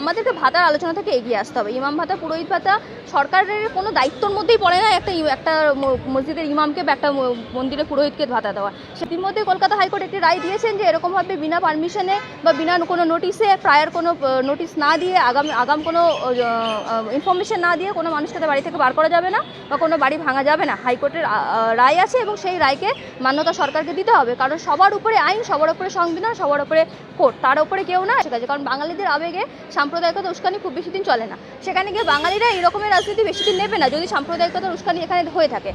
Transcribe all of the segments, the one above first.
আমাদেরকে ভাতার আলোচনা থেকে এগিয়ে আসতে হবে। ইমাম ভাতা, পুরোহিত ভাতা সরকারের কোনো দায়িত্বর মধ্যেই পড়ে না একটা মসজিদের ইমামকে বা একটা মন্দিরের পুরোহিতকে ভাতা দেওয়া। সেটির মধ্যে কলকাতা হাইকোর্ট একটি রায় দিয়েছেন যে এরকমভাবে বিনা পারমিশনে বা বিনা কোনো নোটিশে, প্রায়ার কোনো নোটিশ না দিয়ে, আগাম কোনো ইনফরমেশন না দিয়ে কোনো মানুষকে বাড়ি থেকে বার করা যাবে না বা কোনো বাড়ি ভাঙা যাবে না। হাইকোর্টের রায় আছে এবং সেই রায়কে মান্যতা সরকারকে দিতে হবে, কারণ সবার উপরে আইন, সবার উপরে সংবিধান, সবার উপরে কোর্ট, তার উপরে কেউ না। ঠিক আছে, কারণ বাঙালিদের আবেগে সাম্প্রদায়িকতা উস্কানি খুব বেশি দিন চলে না। সেখানে গিয়ে বাঙালিরা এই রকমের রাজনীতি বেশি দিন নেবে না যদি সাম্প্রদায়িকতার উস্কানি এখানে হয়ে থাকে।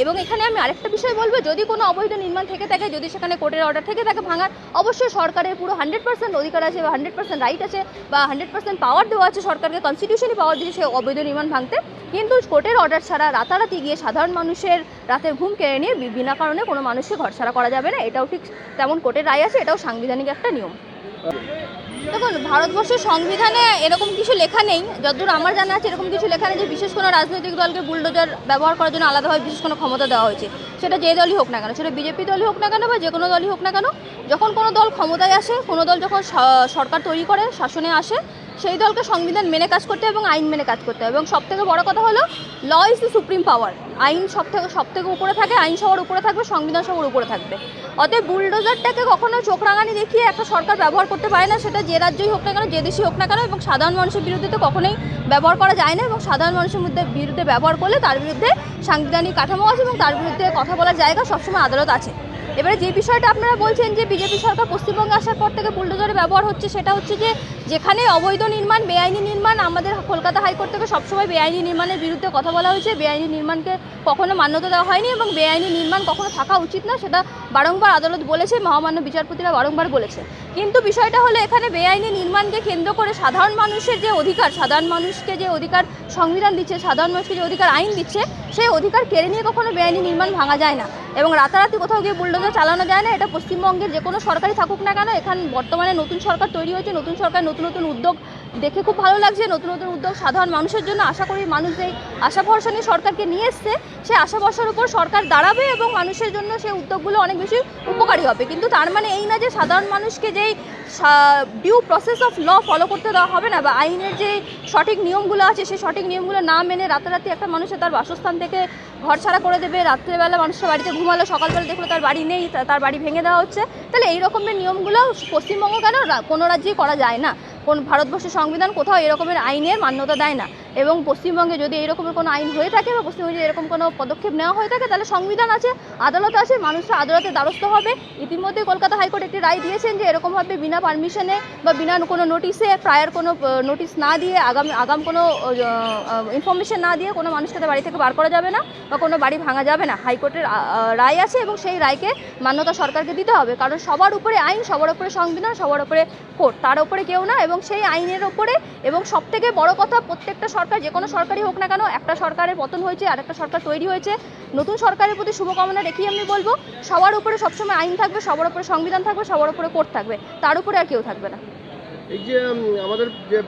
এবং এখানে আমি আরেকটা বিষয় বলবো, যদি কোনো অবৈধ নির্মাণ থেকে থাকে, যদি সেখানে কোর্টের অর্ডার থেকে থাকে ভাঙার, অবশ্যই সরকারের পুরো 100% অধিকার আছে বা 100% রাইট আছে বা 100% পাওয়ার দেওয়া আছে সরকারকে, কনস্টিটিউশনই পাওয়ার দিয়েছে সেই অবৈধ নির্মাণ ভাঙতে। কিন্তু কোর্টের অর্ডার ছাড়া রাতারাতি গিয়ে সাধারণ মানুষের রাতের ঘুম কেড়ে নিয়ে বিনা কারণে কোনো মানুষকে ঘর ছাড়া করা যাবে না। এটাও ঠিক তেমন কোর্টের রায় আছে, এটাও সাংবিধানিক একটা নিয়ম। দেখুন, ভারতবর্ষের সংবিধানে এরকম কিছু লেখা নেই, যতদূর আমার জানা আছে এরকম কিছু লেখা নেই যে বিশেষ কোনো রাজনৈতিক দলকে বুলডোজার ব্যবহার করার জন্য আলাদাভাবে বিশেষ কোনো ক্ষমতা দেওয়া হয়েছে। সেটা যে দলই হোক না কেন, সেটা বিজেপি দলই হোক না কেন বা যে কোনো দলই হোক না কেন, যখন কোনো দল ক্ষমতায় আসে, কোনো দল যখন সরকার তৈরি করে, শাসনে আসে, সেই দলকে সংবিধান মেনে কাজ করতে হবে এবং আইন মেনে কাজ করতে হবে। এবং সবথেকে বড় কথা হলো, law is the supreme power. আইন সবথেকে উপরে থাকে, আইন সবার উপরে থাকবে, সংবিধান সবার উপরে থাকবে। অতএব বুলডোজারটাকে কখনো চোখ রাঙানি দেখিয়ে একটা সরকার ব্যবহার করতে পারে না, সেটা যে রাজ্যই হোক না কেন, যে দেশই হোক না কেন। এবং সাধারণ মানুষের বিরুদ্ধে তো কখনোই ব্যবহার করা যায় না, এবং সাধারণ মানুষের বিরুদ্ধে ব্যবহার করলে তার বিরুদ্ধে সাংবিধানিক কাঠামো আছে এবং তার বিরুদ্ধে কথা বলার জায়গা সবসময় আদালত আছে। এবারে যে বিষয়টা আপনারা বলছেন যে বিজেপি সরকার পশ্চিমবঙ্গে আসার পর থেকে বুলডোজারের ব্যবহার হচ্ছে, সেটা হচ্ছে যে যেখানে অবৈধ নির্মাণ, বেআইনি নির্মাণ, আমাদের কলকাতা হাইকোর্ট থেকে সবসময় বেআইনি নির্মাণের বিরুদ্ধে কথা বলা হয়েছে। বেআইনি নির্মাণকে কখনো মান্যতা দেওয়া হয়নি এবং বেআইনি নির্মাণ কখনো থাকা উচিত না, সেটা বারংবার আদালত বলেছে, মহামান্য বিচারপতিরা বারংবার বলেছে। কিন্তু বিষয়টা হলো, এখানে বেআইনি নির্মাণকে কেন্দ্র করে সাধারণ মানুষের যে অধিকার, সাধারণ মানুষকে যে অধিকার সংবিধান দিচ্ছে, সাধারণ মানুষকে যে অধিকার আইন দিচ্ছে, সেই অধিকার কেড়ে নিয়ে কখনো বেআইনি নির্মাণ ভাঙা যায় না এবং রাতারাতি কোথাও গিয়ে বুলডোজার চালানো যায় না। এটা পশ্চিমবঙ্গের যে কোনো সরকারই থাকুক না কেন, এখানে বর্তমানে নতুন সরকার তৈরি হয়েছে, নতুন সরকার নতুন নতুন উদ্যোগ দেখে খুব ভালো লাগছে। নতুন নতুন উদ্যোগ সাধারণ মানুষের জন্য, আশা করি মানুষ যেই আশা ভরসা নিয়ে সরকারকে নিয়ে এসছে, সেই আশা ভরসার উপর সরকার দাঁড়াবে এবং মানুষের জন্য সেই উদ্যোগগুলো অনেক বেশি উপকারী হবে। কিন্তু তার মানে এই না যে সাধারণ মানুষকে যেই due process of law follow করতে দেওয়া হবে না, বা আইনের যে সঠিক নিয়মগুলো আছে সেই সঠিক নিয়মগুলো না মেনে রাতারাতি একটা মানুষের তার বাসস্থান থেকে ঘর ছাড়া করে দেবে। রাত্রেবেলা মানুষের বাড়িতে ঘুমালো, সকালবেলা দেখলো তার বাড়ি নেই, তার বাড়ি ভেঙে দেওয়া হচ্ছে। তাহলে এই রকমের নিয়মগুলো পশ্চিমবঙ্গ কেন, কোনো রাজ্যেই করা যায় না। ভারতবর্ষের সংবিধান কোথাও এরকমের আইনের মান্যতা দেয় না। এবং পশ্চিমবঙ্গে যদি এরকমের কোনো আইন হয়ে থাকে বা পশ্চিমবঙ্গে যদি এরকম কোনো পদক্ষেপ নেওয়া হয়ে থাকে, তাহলে সংবিধান আছে, আদালত আছে, মানুষরা আদালতের দ্বারস্থ হবে। ইতিমধ্যে কলকাতা হাইকোর্ট একটি রায় দিয়েছেন যে এরকমভাবে বিনা পারমিশনে বা বিনা কোনো নোটিশে, প্রায়ার কোনো নোটিশ না দিয়ে, আগাম কোনো ইনফরমেশন না দিয়ে কোনো মানুষকে বাড়ি থেকে বার করা যাবে না বা কোনো বাড়ি ভাঙা যাবে না। হাইকোর্টের রায় আছে এবং সেই রায়কে মান্যতা সরকারকে দিতে হবে, কারণ সবার উপরে আইন, সবার উপরে সংবিধান, সবার উপরে কোর্ট, তার উপরে কেউ না। এবং সেই আইনের ওপরে, এবং সবথেকে বড় কথা, প্রত্যেকটা সরকার, যে কোনো সরকারই হোক না কেন, একটা সরকারের পতন হয়েছে আর একটা সরকার তৈরি হয়েছে। নতুন সরকারের প্রতি শুভকামনা রেখেই আমি বলবো, সবার উপরে সবসময় আইন থাকবে, সবার উপরে সংবিধান থাকবে, সবার উপরে কোর্ট থাকবে, তার উপরে আর কেউ থাকবে না। এই যে আমাদের যে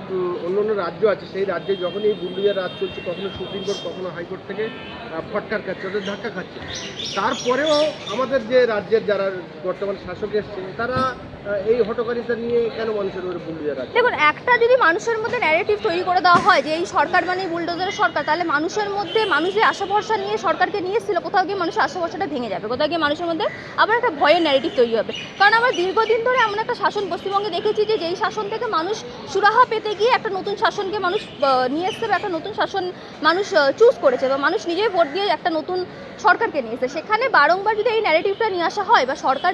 অন্য অন্য রাজ্য আছে, সেই রাজ্যে যখন এই বুলডোজার রাজ চলছে, কখনো সুপ্রিম কোর্ট, কখনো হাইকোর্ট থেকে ফটকার খাচ্ছে, ওদের ধাক্কা খাচ্ছে। তারপরেও আমাদের যে রাজ্যের যারা বর্তমান শাসক এসছে, তারা এই হটকারিতা নিয়ে কেন মানুষের উপরে বুলডোজার রাজ? দেখুন, একটা যদি মানুষের মধ্যে ন্যারেটিভ তৈরি করে দেওয়া হয় যে এই সরকার মানে বুলডোজারের সরকার, তাহলে মানুষের মধ্যে, মানুষ যে আশা ভরসা নিয়ে সরকারকে নিয়ে এসেছিল, কোথাও গিয়ে মানুষের আশা ভরসাটা ভেঙে যাবে, কোথাও গিয়ে মানুষের মধ্যে আবার একটা ভয়ের ন্যারেটিভ তৈরি হবে। কারণ আমরা দীর্ঘদিন ধরে এমন একটা শাসন পশ্চিমবঙ্গে দেখেছি যে যেই শাসন থেকে মানুষ সুরাহা পেতে গিয়ে একটা নতুন শাসনকে মানুষ নিয়ে এসছে, বা একটা নতুন শাসন মানুষ চুজ করেছে, বা মানুষ নিজেই ভোট দিয়ে একটা নতুন সরকারকে নিয়ে এসেছে। সেখানে বারংবার যদি এই ন্যারেটিভটা নিয়ে আসা হয়, বা সরকার,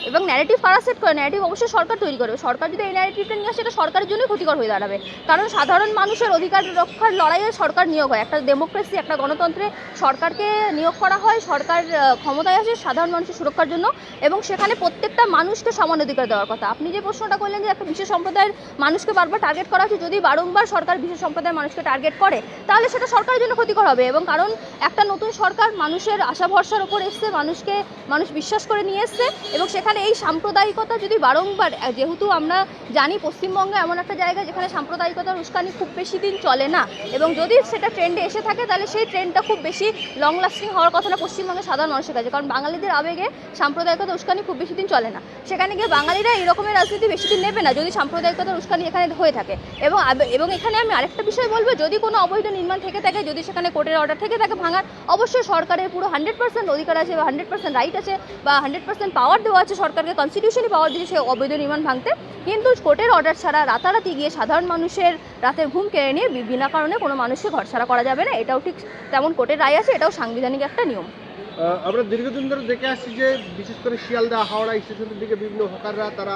এবং ন্যারেটিভ কারা সেট করে, ন্যারেটিভ অবশ্যই সরকার তৈরি করবে। সরকার যদি এই ন্যারেটিভটা নিয়ে আসে, এটা সরকারের জন্যই ক্ষতিকর হয়ে দাঁড়াবে। কারণ সাধারণ মানুষের অধিকার রক্ষার লড়াইয়ে সরকার নিয়োগ হয়। একটা ডেমোক্রেসি, একটা গণতন্ত্রে সরকারকে নিয়োগ করা হয়, সরকার ক্ষমতায় আসে সাধারণ মানুষের সুরক্ষার জন্য, এবং সেখানে প্রত্যেকটা মানুষকে সমান অধিকার দেওয়ার কথা। আপনি যে প্রশ্নটা করলেন যে একটা বিশেষ সম্প্রদায়ের মানুষকে বারবার টার্গেট করা হচ্ছে, যদি বারংবার সরকার বিশেষ সম্প্রদায়ের মানুষকে টার্গেট করে, তাহলে সেটা সরকারের জন্য ক্ষতিকর হবে। এবং কারণ একটা নতুন সরকার মানুষের মানুষের আশা ভরসার ওপর এসছে, মানুষ বিশ্বাস করে নিয়ে এসছে। এবং সেখানে এই সাম্প্রদায়িকতা যদি বারংবার, যেহেতু আমরা জানি পশ্চিমবঙ্গে এমন একটা জায়গা যেখানে সাম্প্রদায়িকতার উস্কানি খুব বেশি দিন চলে না, এবং যদি সেটা ট্রেন্ডে এসে থাকে তাহলে সেই ট্রেন্ডটা খুব বেশি লং লাস্টিং হওয়ার কথা না পশ্চিমবঙ্গের সাধারণ মানুষের কাছে। কারণ বাঙালিদের আবেগে সাম্প্রদায়িকতা উস্কানি খুব বেশি দিন চলে না। সেখানে গিয়ে বাঙালিরা এই রকমের রাজনীতি বেশি দিন নেবে না যদি সাম্প্রদায়িকতার উস্কানি এখানে হয়ে থাকে। এবং এখানে আমি আরেকটা বিষয় বলবো, যদি কোনো অবৈধ নির্মাণ থেকে থাকে, যদি সেখানে কোর্টের অর্ডার থেকে থাকে ভাঙার, অবশ্যই সরকারের পুরো 100% অধিকার আছে বা 100% রাইট আছে বা 100% পাওয়ার দেওয়া আছে, সরকারকে কনস্টিটিউশনই পাওয়ার দিয়েছে সেই অবৈধ নির্মাণ ভাঙতে। কিন্তু কোর্টের অর্ডার ছাড়া রাতারাতি গিয়ে সাধারণ মানুষের রাতের ঘুম কেড়ে নিয়ে বিনা কারণে কোনো মানুষকে ঘরছাড়া করা যাবে না। এটাও ঠিক তেমন কোর্টের রায় আছে, এটাও সাংবিধানিক একটা নিয়ম। আমরা দীর্ঘদিন ধরে দেখে আসছি যে বিশেষ করে শিয়ালদা হাওড়া স্টেশনের দিকে বিভিন্ন হকাররা তারা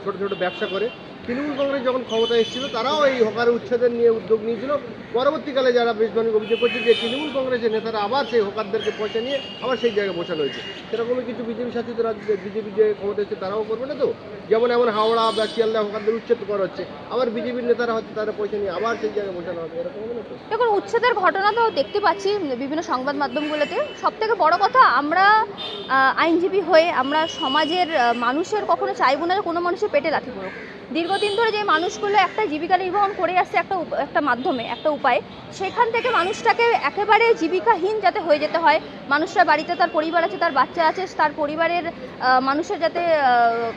ছোট ছোট ব্যবসা করে। তৃণমূল কংগ্রেস যখন ক্ষমতা এসেছিল তারাও এই হকার উচ্ছেদের নিয়ে উদ্যোগ নিয়েছিল। পরবর্তীকালে যারা বেশবাণিক অভিযোগ করছে যে তৃণমূল কংগ্রেসের নেতারা আবার সেই হকারদেরকে পয়সা নিয়ে আবার সেই জায়গায় বসানো হয়েছে। সেরকমই কিছু বিজেপি শাসিত রাজ্যে বিজেপি যে ক্ষমতা এসেছে তারাও করবে না তো? যেমন এমন হাওড়া বা শিয়ালদা হকারদের উচ্ছেদ করা হচ্ছে, আবার বিজেপির নেতারা হচ্ছে তারা পয়সা নিয়ে আবার সেই জায়গায় বসানো হবে, এরকম হবে না তো? দেখুন, উচ্ছেদের ঘটনা তো দেখতে পাচ্ছি বিভিন্ন সংবাদ মাধ্যমগুলোতে। সবথেকে বড় কথা, আমরা আইনজীবী হয়ে আমরা সমাজের মানুষের কখনো চাইবো না যে কোনো মানুষের পেটে লাথি পড়ুক। দীর্ঘদিন ধরে যে মানুষগুলো একটা জীবিকা নির্বাহন করে আসছে একটা মাধ্যমে, একটা উপায়, সেখান থেকে মানুষটাকে একেবারে জীবিকাহীন যাতে হয়ে যেতে হয়, মানুষরা বাড়িতে তার পরিবার আছে, তার বাচ্চা আছে, তার পরিবারের মানুষের যাতে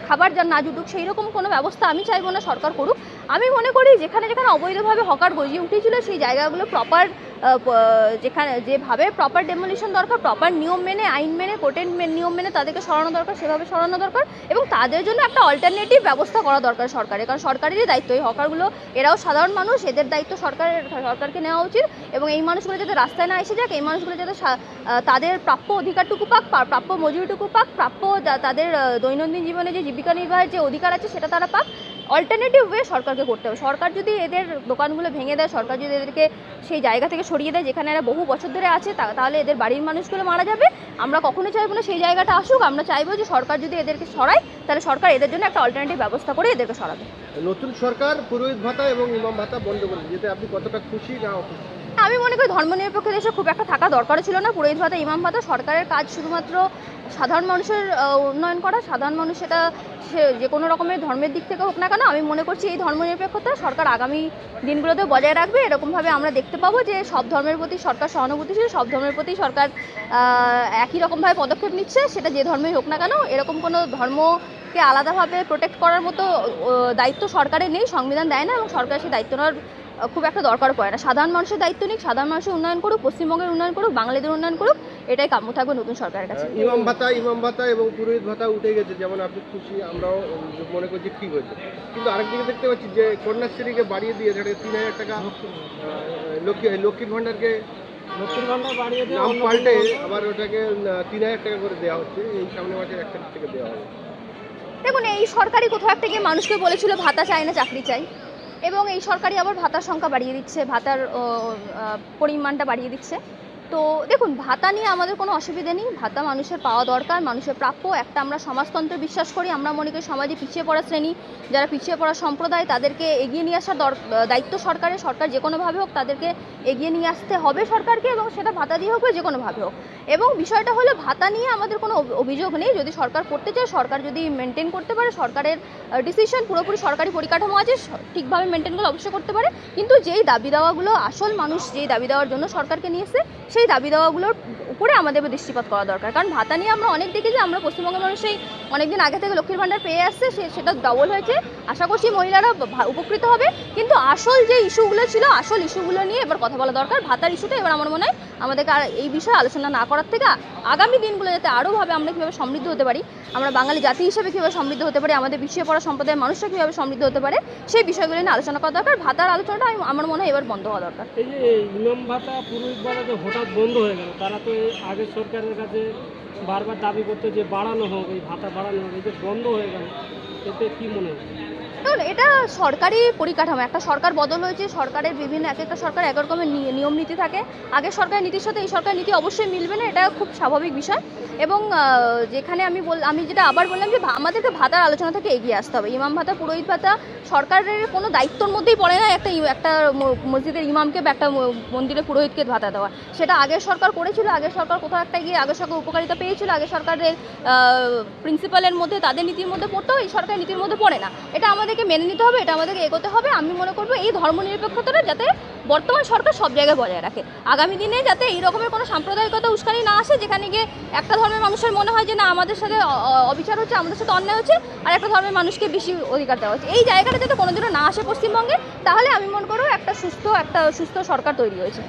খাবার যা না জুটুক, সেই রকম কোনো ব্যবস্থা আমি চাইবো না সরকার করুক। আমি মনে করি যেখানে যেখানে অবৈধভাবে হকার গজিয়ে উঠেছিল সেই জায়গাগুলো প্রপার, যেখানে যেভাবে প্রপার ডেমোলিশন দরকার, প্রপার নিয়ম মেনে, আইন মেনে, কোর্টের নিয়ম মেনে তাদেরকে সরানো দরকার, সেভাবে সরানো দরকার। এবং তাদের জন্য একটা অল্টারনেটিভ ব্যবস্থা করা দরকার সরকারের, কারণ সরকারেরই দায়িত্ব। এই হকারগুলো এরাও সাধারণ মানুষ, এদের দায়িত্ব সরকারকে নেওয়া উচিত। এবং এই মানুষগুলো যাতে রাস্তায় না এসে যাক, এই মানুষগুলো যাতে তাদের প্রাপ্য অধিকারটুকু পাক, প্রাপ্য মজুরিটুকু পাক, প্রাপ্য তাদের দৈনন্দিন জীবনে যে জীবিকা নির্বাহের যে অধিকার আছে সেটা তারা পাক। অল্টারনেটিভ ওয়ে সরকারকে করতে হবে। সরকার যদি এদের দোকানগুলো ভেঙে দেয়, সরকার যদি এদেরকে সেই জায়গা থেকে সরিয়ে দেয় যেখানে এরা বহু বছর ধরে আছে, তাহলে এদের বাড়ির মানুষগুলো মারা যাবে। আমরা কখনোই চাইবো না সেই জায়গাটা আসুক। আমরা চাইবো যে সরকার যদি এদেরকে সরায়, তাহলে সরকার এদের জন্য একটা অল্টারনেটিভ ব্যবস্থা করে এদেরকে সরাবে। নতুন সরকার পুরোহিত ভাতা এবং ইমাম ভাতা বন্ধ করেছে, যেতে আপনি কতটা খুশি না অখুশি? আমি মনে করি ধর্মনিরপেক্ষ দেশে খুব একটা থাকা দরকার ছিল না। পুরোহিত ভাতা, ইমাম ভাতা, সরকারের কাজ শুধুমাত্র সাধারণ মানুষের উন্নয়ন করা। সাধারণ মানুষ সেটা সে যে কোনো রকমের ধর্মের দিক থেকে হোক না কেন, আমি মনে করছি এই ধর্মনিরপেক্ষতা সরকার আগামী দিনগুলোতে বজায় রাখবে। এরকমভাবে আমরা দেখতে পাবো যে সব ধর্মের প্রতি সরকার সহানুভূতিশীল, সব ধর্মের প্রতি সরকার একই রকমভাবে পদক্ষেপ নিচ্ছে, সেটা যে ধর্মেই হোক না কেন। এরকম কোনো ধর্মকে আলাদাভাবে প্রোটেক্ট করার মতো দায়িত্ব সরকারের নেই, সংবিধান দেয় না, এবং সরকার সেই দায়িত্ব নেওয়ার খুব একটা দরকার পড়ে না। সাধারণ মানুষের দায়িত্ব নিক, সাধারণ মানুষের উন্নয়ন করুক, পশ্চিমবঙ্গের উন্নয়ন করুক, বাঙালিদের উন্নয়ন করুক, এটাই কাম্য থাকবে নতুন সরকারের কাছে। ইমাম ভাতা এবং পুরোহিত ভাতা উঠে গেছে, যেমন আপনি খুশি, আমরাও মনে করছি ঠিক হয়েছে। কিন্তু আরেকদিকে দেখতে পাচ্ছি যে কন্যাশ্রীকে বাড়িয়ে দিয়ে 3000 টাকা, লক্ষ্মীর ভাণ্ডারকে বাড়িয়ে দিয়ে নাম পাল্টে আবার ওটাকে 3000 টাকা করে দেওয়া হচ্ছে। এই সামনে মাসের 1 তারিখ থেকে দেওয়া হবে। দেখুন, এই সরকারই কোথাও একটা গিয়ে মানুষকে বলেছিল ভাতা চাই না চাকরি চাই, এবং এই সরকারই আবার ভাতার সংখ্যা বাড়িয়ে দিচ্ছে, ভাতার পরিমাণটা বাড়িয়ে দিচ্ছে। তো দেখুন, ভাতা নিয়ে আমাদের কোনো অসুবিধা নেই। ভাতা মানুষের পাওয়া দরকার, মানুষের প্রাপ্য। একটা আমরা সমাজতন্ত্রে বিশ্বাস করি। আমরা মনে করি সমাজে পিছিয়ে পড়া শ্রেণী, যারা পিছিয়ে পড়া সম্প্রদায়, তাদেরকে এগিয়ে নিয়ে আসার দায়িত্ব সরকারের। সরকার যে কোনোভাবে হোক তাদেরকে এগিয়ে নিয়ে আসতে হবে সরকারকে, এবং সেটা ভাতা দিয়ে হোক বা যে কোনোভাবে হোক। এবং বিষয়টা হলো, ভাতা নিয়ে আমাদের কোনো অভিযোগ নেই। যদি সরকার করতে চায়, সরকার যদি মেনটেন করতে পারে, সরকারের ডিসিশন, পুরোপুরি সরকারি পরিকাঠামো আছে, ঠিকভাবে মেনটেন করে অবশ্যই করতে পারে। কিন্তু যেই দাবি দাওয়াগুলো আসল মানুষ যেই দাবি দেওয়ার জন্য সরকারকে নিয়েছে, সেই দাবি দেওয়াগুলোর উপরে আমাদের দৃষ্টিপাত করা দরকার। কারণ ভাতা নিয়ে আমরা অনেক দেখেছি, আমরা পশ্চিমবঙ্গের মানুষ সেই অনেকদিন আগে থেকে লক্ষ্মীর ভাণ্ডার পেয়ে আসছে, সেটা ডবল হয়েছে। আশা করছি মহিলারা উপকৃত হবে। কিন্তু আসল যে ইস্যুগুলো ছিল, আসল ইস্যুগুলো নিয়ে এবার কথা বলা দরকার। ভাতার ইস্যুটা এবার আমার মনে হয় আমাদেরকে আর এই বিষয়ে আলোচনা না করার থেকে আগামী দিনগুলো যাতে আরোভাবে আমরা কীভাবে সমৃদ্ধ হতে পারি, আমরা বাঙালি জাতি হিসেবে কীভাবে সমৃদ্ধ হতে পারি, আমাদের পিছিয়ে পড়া সম্প্রদায়ের মানুষরা কীভাবে সমৃদ্ধ হতে পারে, সেই বিষয়গুলো নিয়ে আলোচনা করা দরকার। ভাতার আলোচনাটা আমার মনে হয় এবার বন্ধ হওয়া দরকার। এই যে ইমাম ভাতা, পুরোহিত ভাতা যে হঠাৎ বন্ধ হয়ে গেল, তারা তো আগের সরকারের কাছে বারবার দাবি করতে যে বাড়ানো হোক, এই ভাতা বাড়ানো হোক, এই যে বন্ধ হয়ে গেল, এতে কী মনে হয়? দেখুন, এটা সরকারি পরিকাঠামো, একটা সরকার বদল হয়েছে, সরকারের বিভিন্ন এক একটা সরকার এক রকমের নিয়ম নীতি থাকে। আগের সরকারের নীতির সাথে এই সরকারের নীতি অবশ্যই মিলবে না, এটা খুব স্বাভাবিক বিষয়। এবং যেখানে আমি যেটা আবার বললাম যে আমাদেরকে ভাতার আলোচনা থেকে এগিয়ে আসতে হবে। ইমাম ভাতা, পুরোহিত ভাতা সরকারের কোনো দায়িত্বর মধ্যেই পড়ে না একটা মসজিদের ইমামকে বা একটা মন্দিরে পুরোহিতকে ভাতা দেওয়া। সেটা আগের সরকার করেছিল, আগের সরকার কোথাও একটা গিয়ে আগের সরকার উপকারিতা পেয়েছিল, আগের সরকারের প্রিন্সিপালের মধ্যে, তাদের নীতির মধ্যে পড়তেও এই সরকারের নীতির মধ্যে পড়ে না। এটা আমাদেরকে মেনে নিতে হবে, এটা আমাদেরকে এগোতে হবে। আমি মনে করবো এই ধর্মনিরপেক্ষতাটা যাতে বর্তমান সরকার সব জায়গায় বজায় রাখে, আগামী দিনে যাতে এই রকমের কোনো সাম্প্রদায়িকতা উস্কানি না আসে, যেখানে গিয়ে একটা ধর্মের মানুষের মনে হয় যে না আমাদের সাথে অবিচার হচ্ছে, আমাদের সাথে অন্যায় হচ্ছে, আর একটা ধর্মের মানুষকে বেশি অধিকার দেওয়া হচ্ছে। এই জায়গাটা যাতে কোনোদিনও না আসে পশ্চিমবঙ্গে, তাহলে আমি মনে করবো একটা সুস্থ সরকার তৈরি হয়েছে।